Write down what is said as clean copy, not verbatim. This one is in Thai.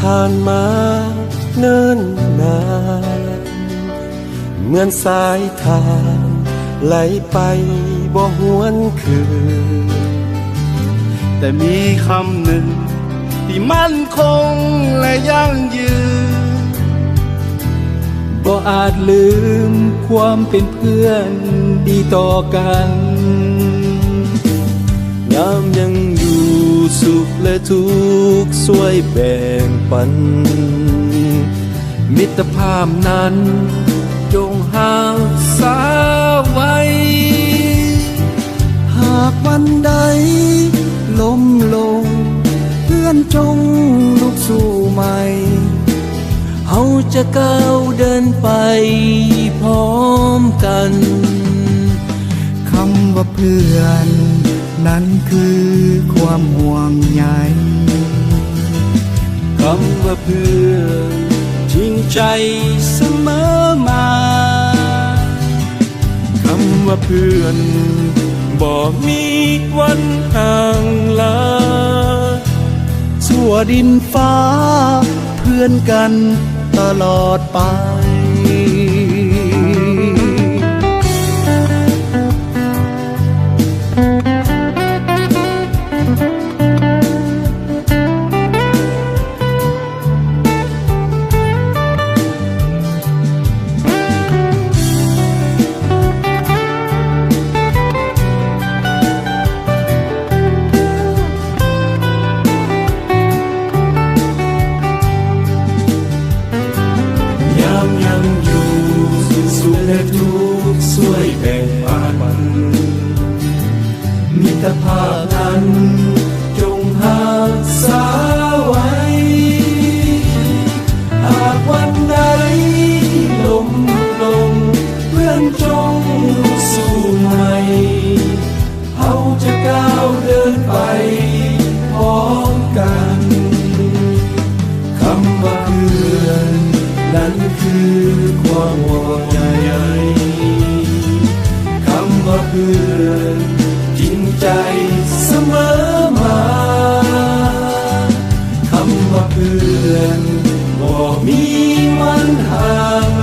ผ่านมาเนิ่นนานเหมือนสายทานไหลไปบ่หวนคืนแต่มีคำหนึ่งที่มั่นคงและยั่งยืนบ่อาจลืมความเป็นเพื่อนดีต่อกันยามยังอยู่สุขและทุกข์ช่วยแบ่งปันมิตรภาพนั้นจงหาษาไว้หากวันใดล้มลงเพื่อนจงลุกสู้ใหม่เฮาจะก้าวเดินไปพร้อมกันคำว่าเพื่อนนั้นคือความห่วงใยคำว่าเพื่อนจริงใจเสมอมาคำว่าเพื่อนบ่มีวันห่างลาชั่วดินฟ้าเพื่อนกันตลอดไปและทุกข์ช่วยแบ่งปันมิตรภาพนั้นจงรักษาไว้หากวันใดล้มลงเพื่อนจงลุกสู้ใหม่เฮาจะก้าวเดินไปพร้อมกันคำว่าเพื่อนนั้นคือความห่วงใยคำว่าเพื่อนจริงใจเสมอมาคำว่าเพื่อนบ่มีวันห่าง